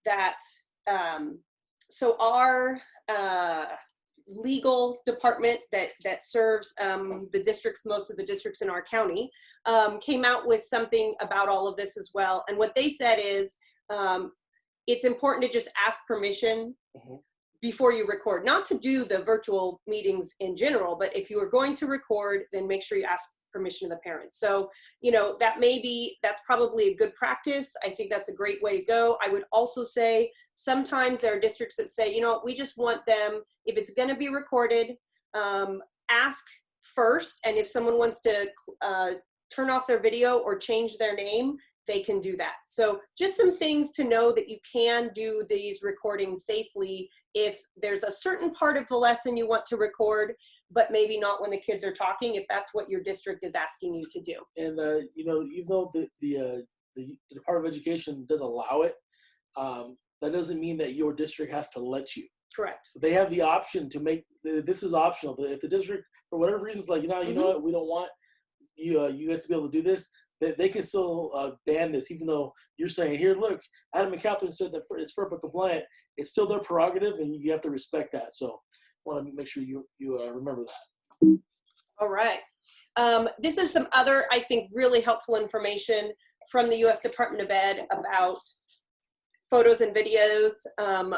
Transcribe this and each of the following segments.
that so our legal department that serves the districts, most of the districts in our county, came out with something about all of this as well. And what they said is it's important to just ask permission before you record, not to do the virtual meetings in general, but if you are going to record, then make sure you ask permission of the parents. So, you know, that's probably a good practice. I think that's a great way to go. I would also say sometimes there are districts that say, you know, we just want them, if it's going to be recorded, ask first. And if someone wants to turn off their video or change their name, they can do that. So just some things to know that you can do these recordings safely if there's a certain part of the lesson you want to record, but maybe not when the kids are talking, if that's what your district is asking you to do. And, you know, even though the Department of Education does allow it, that doesn't mean that your district has to let you. Correct. So they have the option to make, this is optional. If the district, for whatever reason, is like, you know what, we don't want you guys to be able to do this, they can still ban this, even though you're saying, here, look, Adam and Catherine said that it's FERPA compliant. It's still their prerogative, and you have to respect that. So I want to make sure you remember that. All right. This is some other, I think, really helpful information from the U.S. Department of Ed about photos and videos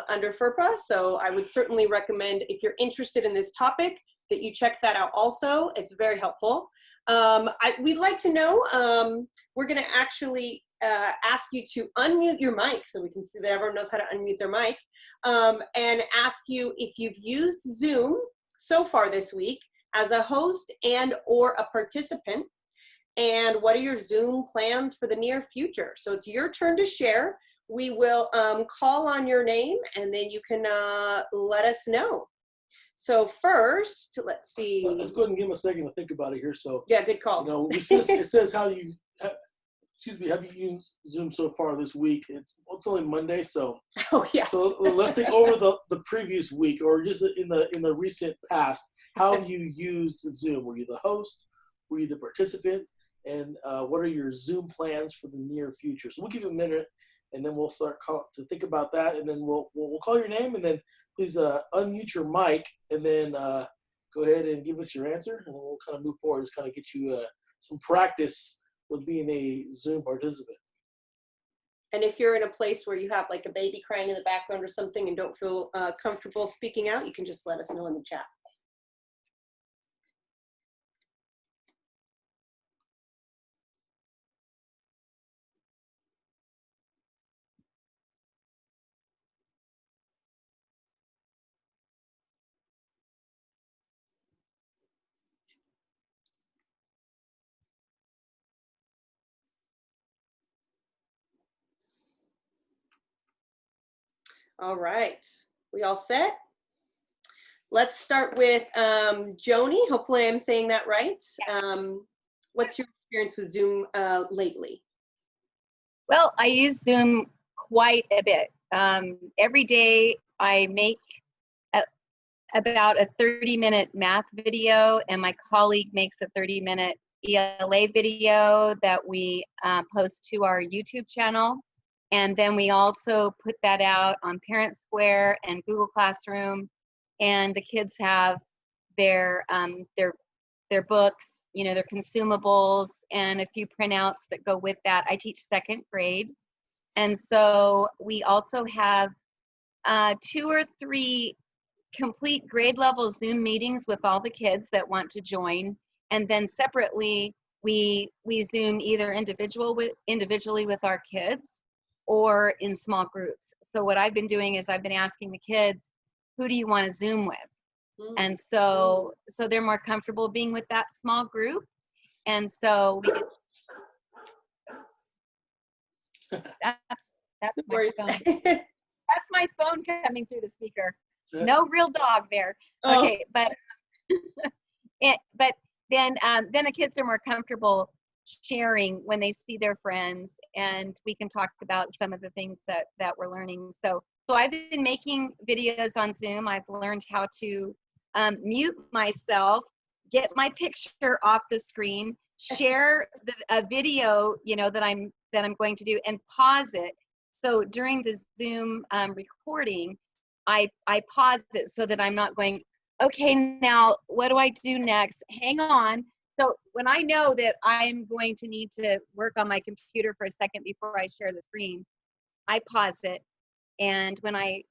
under FERPA. So I would certainly recommend, if you're interested in this topic, that you check that out also. It's very helpful. We'd like to know, we're going to actually ask you to unmute your mic so we can see that everyone knows how to unmute their mic, and ask you if you've used Zoom so far this week as a host and or a participant, and what are your Zoom plans for the near future. So it's your turn to share. We will call on your name, and then you can let us know. So first, let's see. Let's go ahead and give them a second to think about it here. So yeah, good call. You know, it says how you, have you used Zoom so far this week? It's only Monday, so yeah. So let's think over the previous week, or just in the recent past, how you used Zoom. Were you the host? Were you the participant? And what are your Zoom plans for the near future? So we'll give you a minute, and then we'll start to think about that, and then we'll call your name, and then please unmute your mic, and then go ahead and give us your answer, and we'll kind of move forward, just kind of get you some practice with being a Zoom participant. And if you're in a place where you have like a baby crying in the background or something and don't feel comfortable speaking out, you can just let us know in the chat. All right, we all set? Let's start with Joni. Hopefully I'm saying that right. What's your experience with Zoom lately? Well, I use Zoom quite a bit. Every day I make about a 30-minute math video, and my colleague makes a 30-minute ELA video that we post to our YouTube channel. And then we also put that out on Parent Square and Google Classroom, and the kids have their books, you know, their consumables, and a few printouts that go with that. I teach 2nd grade, and so we also have 2 or 3 complete grade level Zoom meetings with all the kids that want to join, and then separately we Zoom either individually with our kids or in small groups. So what I've been doing is I've been asking the kids, who do you want to Zoom with? And so they're more comfortable being with that small group. And so we get, that's my phone. That's my phone coming through the speaker. No real dog there. Okay, but but then the kids are more comfortable sharing when they see their friends, and we can talk about some of the things that we're learning. So I've been making videos on Zoom. I've learned how to mute myself, get my picture off the screen, share a video, you know, that I'm going to do, and pause it So during the Zoom recording, I pause it so that I'm not going, okay, now what do I do next? Hang on. So when I know that I'm going to need to work on my computer for a second before I share the screen, I pause it. And when I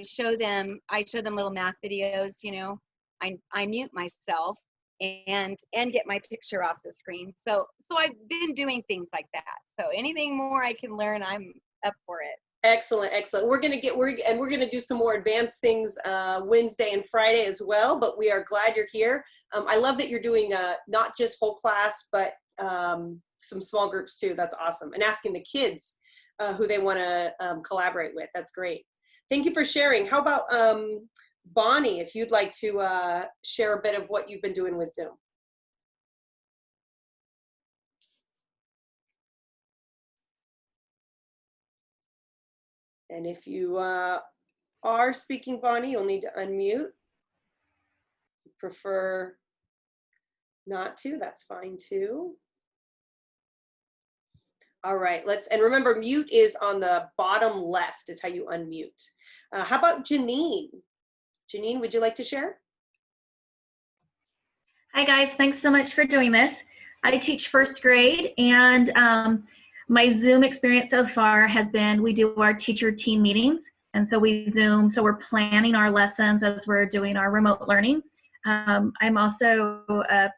show them little math videos, you know, I mute myself and get my picture off the screen. So I've been doing things like that. So anything more I can learn, I'm up for it. Excellent, excellent. We're gonna do some more advanced things Wednesday and Friday as well. But we are glad you're here. I love that you're doing not just whole class, but some small groups too. That's awesome. And asking the kids who they want to collaborate with. That's great. Thank you for sharing. How about Bonnie, if you'd like to share a bit of what you've been doing with Zoom? And if you are speaking, Bonnie, you'll need to unmute. If you prefer not to, that's fine too. All right, and remember, mute is on the bottom left is how you unmute. How about Janine? Janine, would you like to share? Hi guys, thanks so much for doing this. I teach first grade, and my Zoom experience so far has been, we do our teacher team meetings, and so we Zoom, so we're planning our lessons as we're doing our remote learning. I'm also our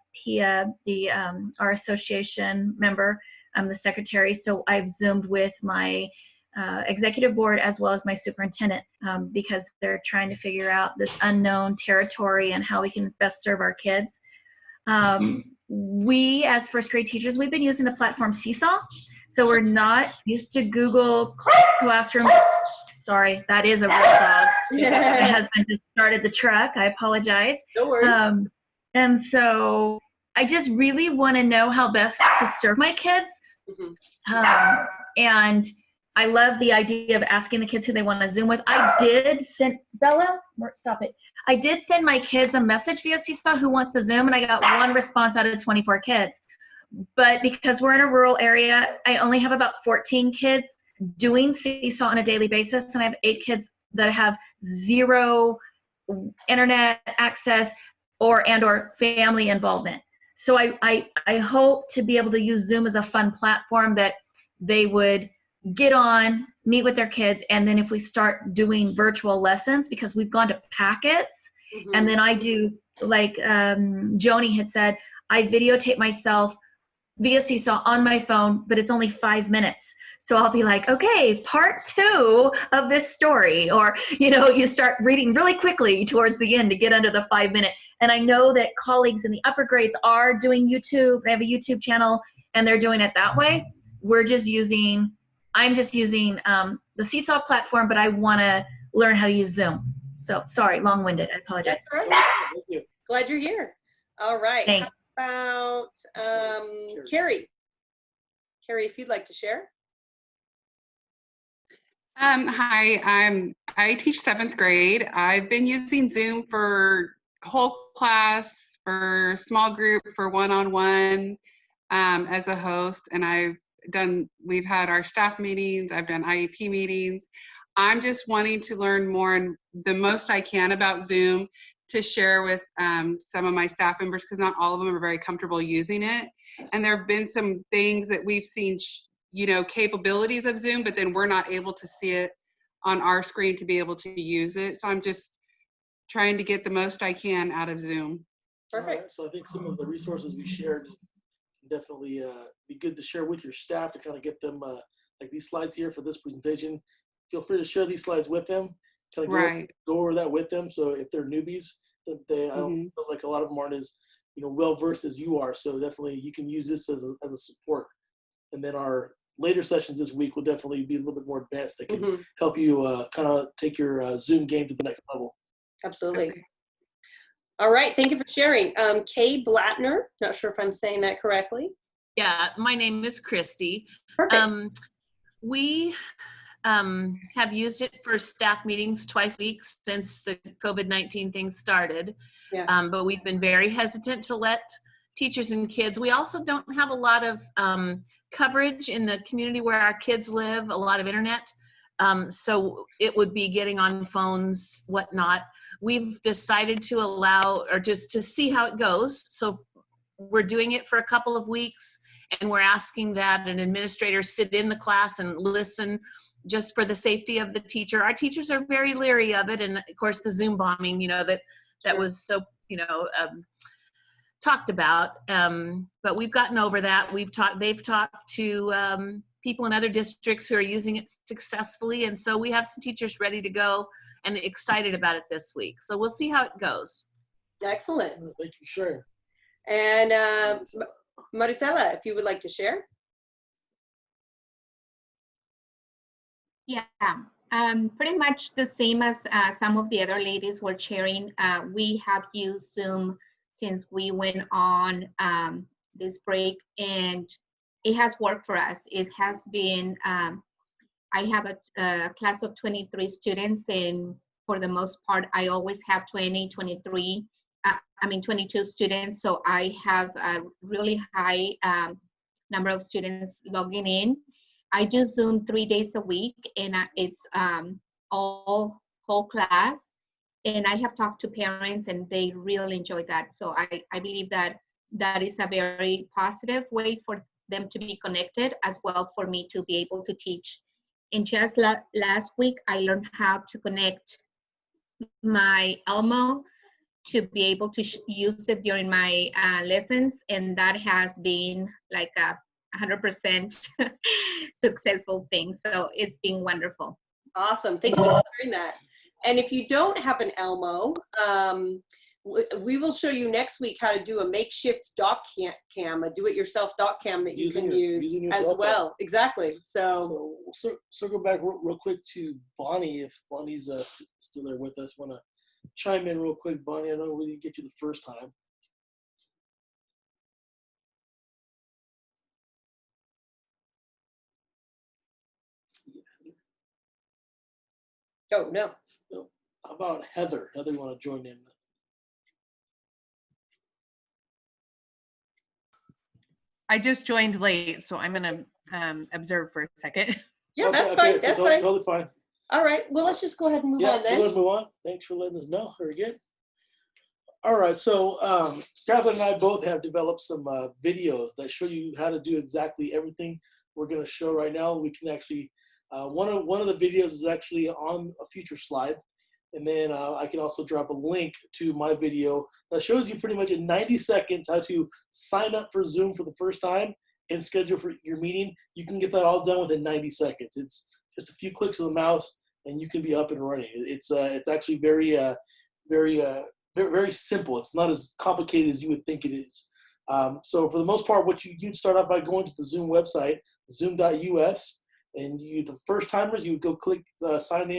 association member. I'm the secretary, so I've Zoomed with my executive board as well as my superintendent because they're trying to figure out this unknown territory and how we can best serve our kids. We, as first grade teachers, we've been using the platform Seesaw, so we're not used to Google Classroom. Sorry, that is a real dog. My husband just started the truck. I apologize. No worries. And so I just really want to know how best to serve my kids. Mm-hmm. And I love the idea of asking the kids who they want to Zoom with. I did send, Bella, stop it. I did send my kids a message via Seesaw who wants to Zoom, and I got one response out of 24 kids. But because we're in a rural area, I only have about 14 kids doing Seesaw on a daily basis, and I have 8 kids that have 0 internet access or family involvement. So I hope to be able to use Zoom as a fun platform that they would get on, meet with their kids, and then if we start doing virtual lessons, because we've gone to packets, and then I do, like Joni had said, I videotape myself via Seesaw on my phone, but it's only 5 minutes. So I'll be like, okay, part 2 of this story, or, you know, you start reading really quickly towards the end to get under the 5 minute. And I know that colleagues in the upper grades are doing YouTube. They have a YouTube channel and they're doing it that way. I'm just using the Seesaw platform, but I want to learn how to use Zoom. So sorry, long-winded. I apologize. That's all right. Thank you. Glad you're here. All right. Thanks. How about Carrie? Carrie, if you'd like to share. Hi, I teach 7th grade. I've been using Zoom for whole class, for small group, for one-on-one as a host, and we've had our staff meetings, I've done IEP meetings. I'm just wanting to learn more and the most I can about Zoom to share with some of my staff members, because not all of them are very comfortable using it. And there have been some things that we've seen, capabilities of Zoom, but then we're not able to see it on our screen to be able to use it. So I'm just trying to get the most I can out of Zoom. Perfect. Right, so I think some of the resources we shared can definitely be good to share with your staff to kind of get them, like these slides here for this presentation. Feel free to share these slides with them, kind of go over that with them. So if they're newbies, that they, I don't feel like a lot of them aren't as, well versed as you are. So definitely you can use this as a support. And then our later sessions this week will definitely be a little bit more advanced. That can help you kind of take your Zoom game to the next level. Absolutely. Okay. All right. Thank you for sharing. Kay Blattner, not sure if I'm saying that correctly. Yeah, my name is Christy. Perfect. We have used it for staff meetings twice a week since the COVID-19 thing started. Yeah. But we've been very hesitant to let teachers and kids. We also don't have a lot of coverage in the community where our kids live, a lot of internet. So it would be getting on phones, whatnot. We've decided to allow, or just to see how it goes. So we're doing it for a couple of weeks, and we're asking that an administrator sit in the class and listen, just for the safety of the teacher. Our teachers are very leery of it, and of course the Zoom bombing, that was so, talked about. But we've gotten over that. They've talked to people in other districts who are using it successfully, and so we have some teachers ready to go and excited about it this week. So we'll see how it goes. Excellent. Thank you, sure. And Maricela, if you would like to share. Yeah, pretty much the same as some of the other ladies were sharing. We have used Zoom since we went on this break, and it has worked for us. It has been, I have a class of 23 students, and for the most part, I always have 22 students. So I have a really high number of students logging in. I do Zoom 3 days a week, and it's all whole class. And I have talked to parents, and they really enjoy that. So I believe that that is a very positive way for them to be connected, as well for me to be able to teach. And just last week, I learned how to connect my Elmo to be able to use it during my lessons. And that has been like a 100% successful thing. So it's been wonderful. Awesome. Thank you for sharing that. And if you don't have an Elmo, we will show you next week how to do a makeshift doc cam, a do-it-yourself doc cam that you can use as well. Exactly. So we'll circle back real quick to Bonnie. If Bonnie's still there with us, want to chime in real quick, Bonnie. I know we didn't get you the first time. Oh, no. How about Heather? Heather, want to join in? I just joined late, so I'm going to observe for a second. Yeah, Okay, that's fine. That's fine. Totally fine. All right. Well, let's just go ahead and move on then. Let's move on. Thanks for letting us know. Very good. All right. So Catherine and I both have developed some videos that show you how to do exactly everything we're going to show right now. We can actually, one of the videos is actually on a future slide. And then I can also drop a link to my video that shows you pretty much in 90 seconds how to sign up for Zoom for the first time and schedule for your meeting. You can get that all done within 90 seconds. It's just a few clicks of the mouse and you can be up and running. It's actually very simple. It's not as complicated as you would think it is. So for the most part, you'd start off by going to the Zoom website, zoom.us. And the first timers, you would go click sign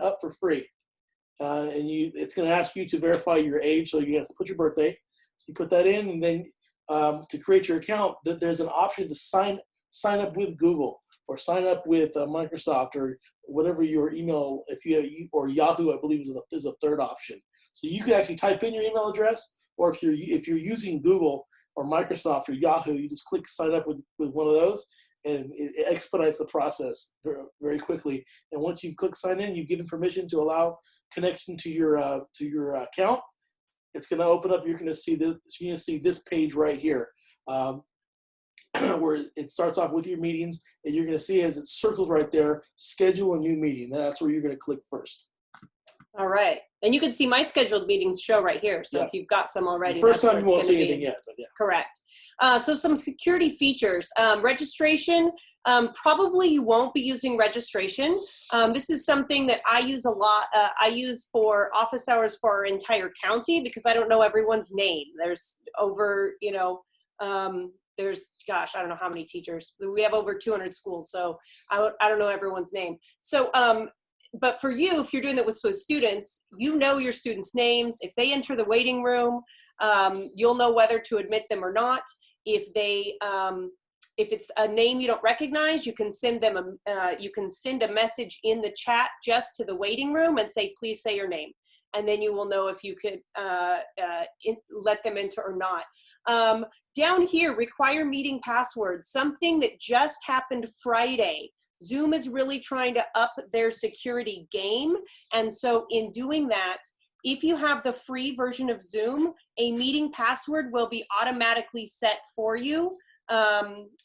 up for free. It's going to ask you to verify your age, so you have to put your birthday. So you put that in, and then to create your account, there's an option to sign up with Google or sign up with Microsoft or whatever your email. Or Yahoo, I believe is a third option. So you can actually type in your email address, or if you're using Google or Microsoft or Yahoo, you just click sign up with one of those. And it expedites the process very, very quickly. And once you've clicked sign in, you've given permission to allow connection to your account. It's going to open up. You're going to see this page right here, where it starts off with your meetings, and you're going to see as it circles right there, schedule a new meeting. That's where you're going to click first. All right. And you can see my scheduled meetings show right here. So if you've got some already, the first time you won't see anything yet. But yeah. Correct. So some security features. Registration, probably you won't be using registration. This is something that I use a lot. I use for office hours for our entire county because I don't know everyone's name. There's over, there's, gosh, I don't know how many teachers. We have over 200 schools, so I don't know everyone's name. So, but for you, if you're doing that with students, you know your students' names. If they enter the waiting room, you'll know whether to admit them or not. If it's a name you don't recognize, you can send them a message in the chat just to the waiting room and say, please say your name. And then you will know if you could let them enter or not. Down here, require meeting passwords, something that just happened Friday. Zoom is really trying to up their security game. And so in doing that, if you have the free version of Zoom, a meeting password will be automatically set for you.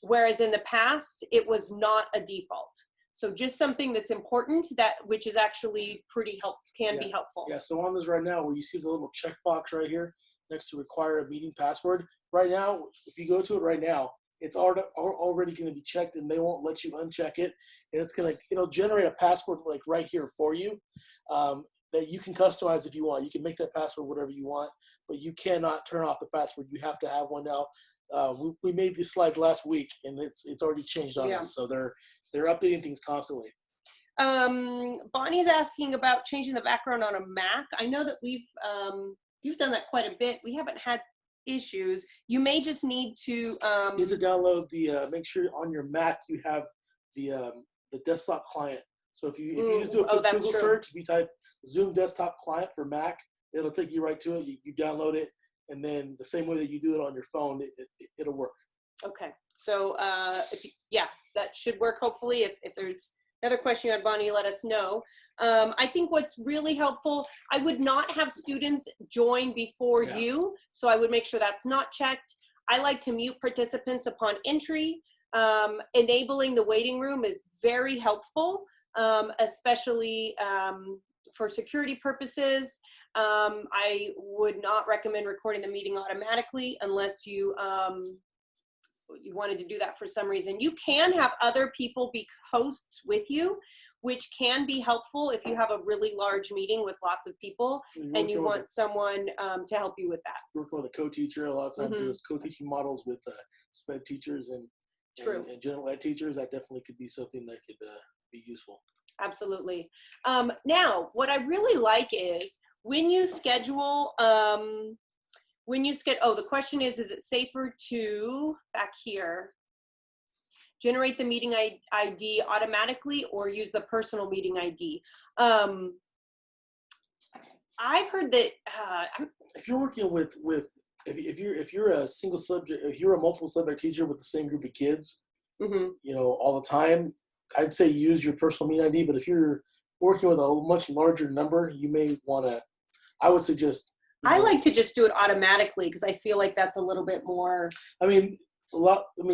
Whereas in the past, it was not a default. So just something that's important, that which is actually pretty helpful, can be helpful. Yeah, so on this right now, where you see the little checkbox right here next to require a meeting password, right now, if you go to it right now, it's already going to be checked, and they won't let you uncheck it. And it'll generate a password like right here for you that you can customize if you want. You can make that password whatever you want, but you cannot turn off the password. You have to have one now. We made these slides last week, and it's already changed on us. So they're updating things constantly. Bonnie's asking about changing the background on a Mac. I know that you've done that quite a bit. We haven't had issues. You may just need to Is to download make sure on your Mac you have the desktop client. So if you just do a quick Google search, if you type Zoom desktop client for Mac, it'll take you right to it. You download it, and then the same way that you do it on your phone, it'll work. Okay, so that should work hopefully. If there's another question you had, Bonnie, let us know. I think what's really helpful, I would not have students join before you, so I would make sure that's not checked. I like to mute participants upon entry. Enabling the waiting room is very helpful, especially for security purposes. I would not recommend recording the meeting automatically unless you wanted to do that for some reason. You can have other people be hosts with you, which can be helpful if you have a really large meeting with lots of people and you want someone to help you with that. Working with a co-teacher, a lot of times there's co-teaching models with SPED teachers and general ed teachers. That definitely could be something that could be useful. Absolutely. Now, what I really like is when you schedule, the question is it safer to, back here, generate the meeting ID automatically or use the personal meeting ID? I've heard that, if you're working with if you're a single subject, if you're a multiple subject teacher with the same group of kids, all the time, I'd say use your personal meeting ID. But if you're working with a much larger number, you may want to, I would suggest. I like to just do it automatically because I feel like that's a little bit more.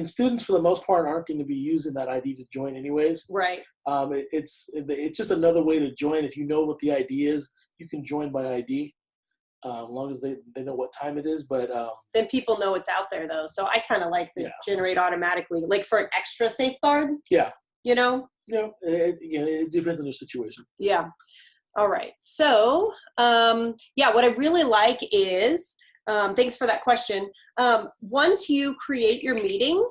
Students for the most part aren't going to be using that ID to join anyways. Right. It's just another way to join. If you know what the ID is, you can join by ID, as long as they know what time it is. But then people know it's out there though. So I kind of like the generate automatically, like for an extra safeguard. Yeah. It depends on your situation. Yeah. All right. So, what I really like is, thanks for that question. Once you create your meeting,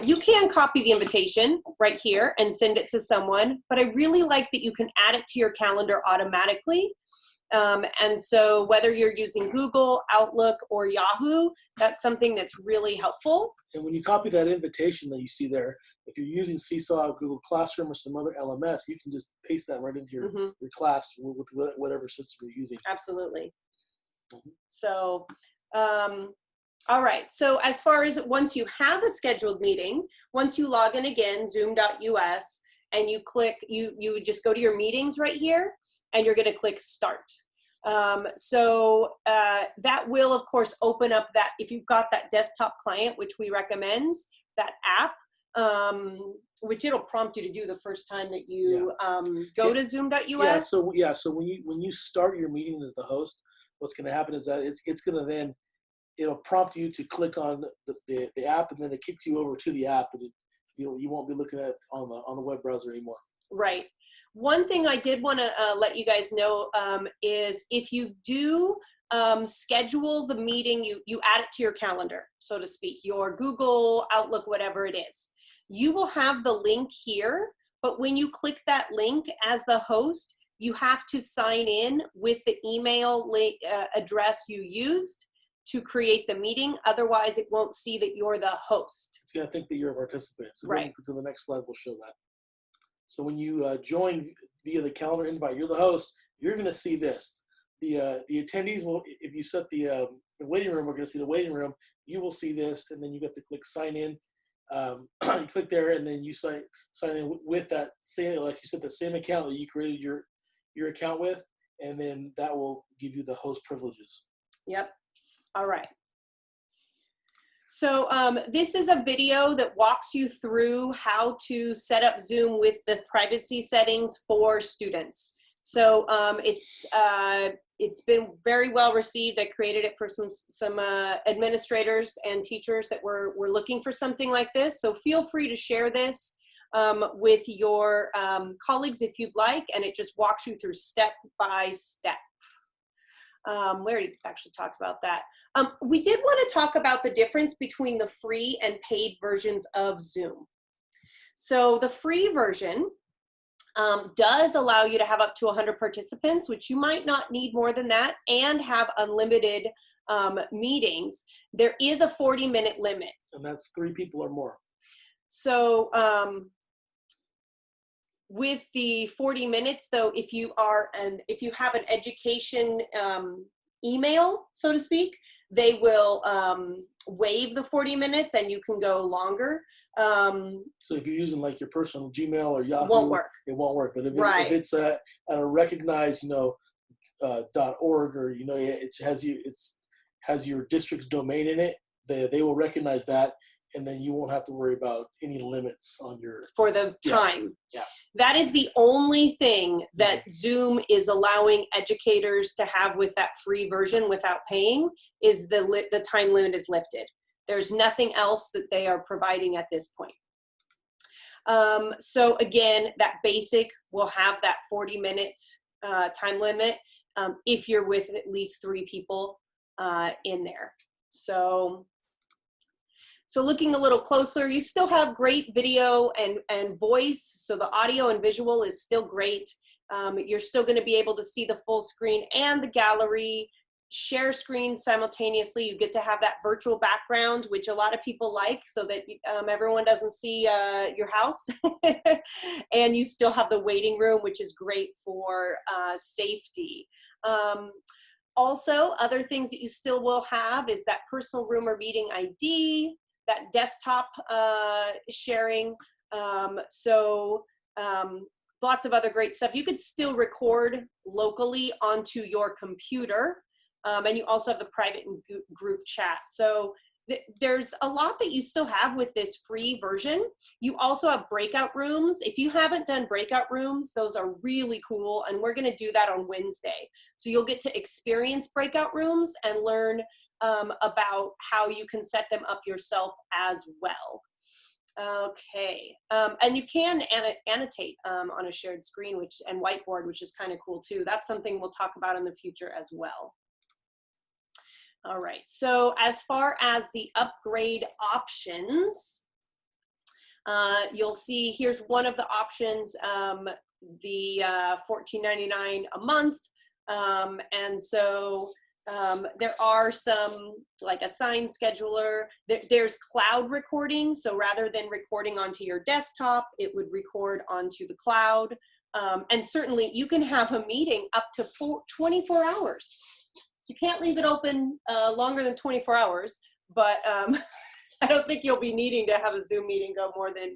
you can copy the invitation right here and send it to someone, but I really like that you can add it to your calendar automatically. And so whether you're using Google, Outlook, or Yahoo, that's something that's really helpful. And when you copy that invitation that you see there, if you're using Seesaw, Google Classroom, or some other LMS, you can just paste that right into your class with whatever system you're using. Absolutely. So, all right. So as far as once you have a scheduled meeting, once you log in again, zoom.us, and you click, you would just go to your meetings right here, and you're going to click start. That will, of course, open up that, if you've got that desktop client, which we recommend, that app, which it'll prompt you to do the first time that you go to zoom.us. So when you start your meeting as the host, what's going to happen is that it's going to then, it'll prompt you to click on the app, and then it kicks you over to the app, and you won't be looking at it on the web browser anymore. Right. One thing I did want to let you guys know is if you do schedule the meeting, you add it to your calendar, so to speak, your Google, Outlook, whatever it is. You will have the link here, but when you click that link as the host, you have to sign in with the email address you used to create the meeting. Otherwise, it won't see that you're the host. It's going to think that you're a participant. So right. To the next slide, we'll show that. So when you join via the calendar invite, you're the host, you're going to see this. The attendees will, if you set the waiting room, we're going to see the waiting room. You will see this, and then you have to click sign in You click there, and then you sign in with that same, like you said, the same account that you created your account with, and then that will give you the host privileges. Yep. All right. So this is a video that walks you through how to set up Zoom with the privacy settings for students. So it's been very well received. I created it for some administrators and teachers that were looking for something like this. So feel free to share this with your colleagues if you'd like, and it just walks you through step by step. We already actually talked about that. We did want to talk about the difference between the free and paid versions of Zoom. So the free version does allow you to have up to 100 participants, which you might not need more than that, and have unlimited meetings. There is a 40-minute limit. And that's 3 people or more. So with the 40 minutes, though, if you have an education email, so to speak, they will waive the 40 minutes and you can go longer. So if you're using like your personal Gmail or Yahoo, won't work. It won't work. But if, Right. if it's at a recognized, .org, or it has your district's domain in it, they will recognize that, and then you won't have to worry about any limits on your For the time. Yeah. That is the only thing that Zoom is allowing educators to have with that free version without paying, is the time limit is lifted. There's nothing else that they are providing at this point. So again, that basic will have that 40-minute time limit if you're with at least 3 people in there. So looking a little closer, you still have great video and voice. So the audio and visual is still great. You're still going to be able to see the full screen and the gallery, share screens simultaneously. You get to have that virtual background, which a lot of people like, so that everyone doesn't see your house. And you still have the waiting room, which is great for safety. Also, other things that you still will have is that personal room or meeting ID, that desktop sharing. Lots of other great stuff. You could still record locally onto your computer. And you also have the private and group chat. So there's a lot that you still have with this free version. You also have breakout rooms. If you haven't done breakout rooms, those are really cool. And we're gonna do that on Wednesday. So you'll get to experience breakout rooms and learn about how you can set them up yourself as well. Okay, and you can annotate on a shared screen and whiteboard, which is kind of cool too. That's something we'll talk about in the future as well. All right, so as far as the upgrade options, you'll see here's one of the options, the $14.99 a month. And so there are some, like a sign scheduler. There's cloud recording. So rather than recording onto your desktop, it would record onto the cloud. And certainly you can have a meeting up to 24 hours. So you can't leave it open longer than 24 hours, but I don't think you'll be needing to have a Zoom meeting go more than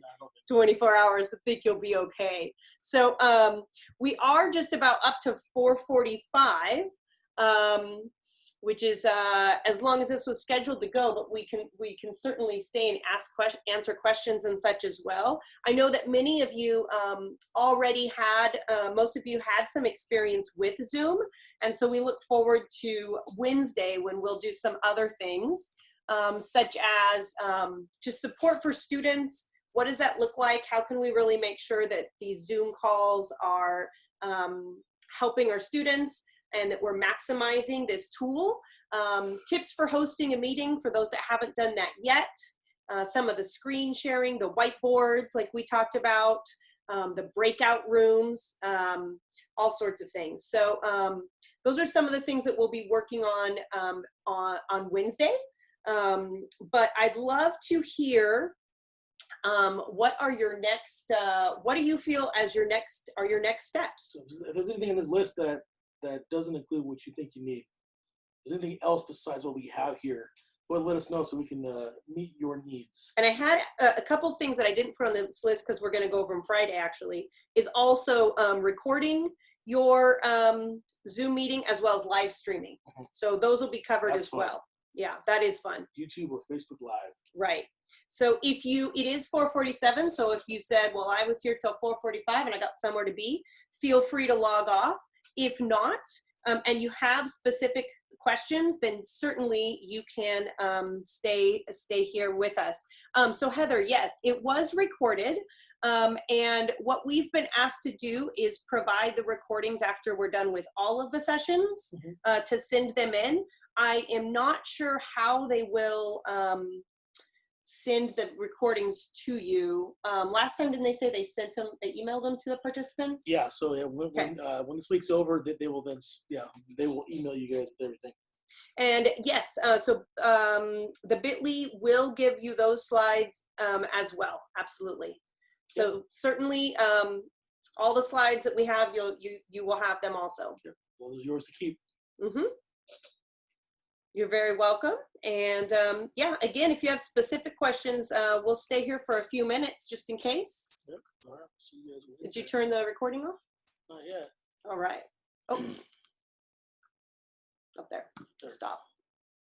24 hours. I think you'll be okay. So we are just about up to 4:45, which is as long as this was scheduled to go, but we can certainly stay and answer questions and such as well. I know that many of you already had, most of you had some experience with Zoom, and so we look forward to Wednesday when we'll do some other things, such as just support for students. What does that look like? How can we really make sure that these Zoom calls are helping our students and that we're maximizing this tool? Tips for hosting a meeting for those that haven't done that yet. Some of the screen sharing, the whiteboards like we talked about, the breakout rooms, all sorts of things. So those are some of the things that we'll be working on Wednesday. But I'd love to hear what are your next, what do you feel as your next steps? So if there's anything in this list that doesn't include what you think you need, is there anything else besides what we have here Well, let us know so we can meet your needs. And I had a couple things that I didn't put on this list because we're going to go over them Friday actually, is also recording your Zoom meeting as well as live streaming. So those will be covered That's as fun. well. Yeah, that is fun. YouTube or Facebook Live. Right. So it is 4:47. So if you said, well, I was here till 4:45 and I got somewhere to be, feel free to log off. If not, and you have specific questions, then certainly you can stay here with us. So Heather, yes, it was recorded. And what we've been asked to do is provide the recordings after we're done with all of the sessions to send them in. I am not sure how they will send the recordings to you. Last time, didn't they say they sent them, they emailed them to the participants? Yeah, so yeah, when this week's over, they will then, they will email you guys with everything. And yes, so the Bitly will give you those slides as well, absolutely. So certainly all the slides that we have, you will have them also. Well, they're yours to keep. You're very welcome. And yeah, again, if you have specific questions, we'll stay here for a few minutes just in case. Yep. All right. See you guys. Did you turn the recording off? Not yet. All right. Oh. Up there. Stop.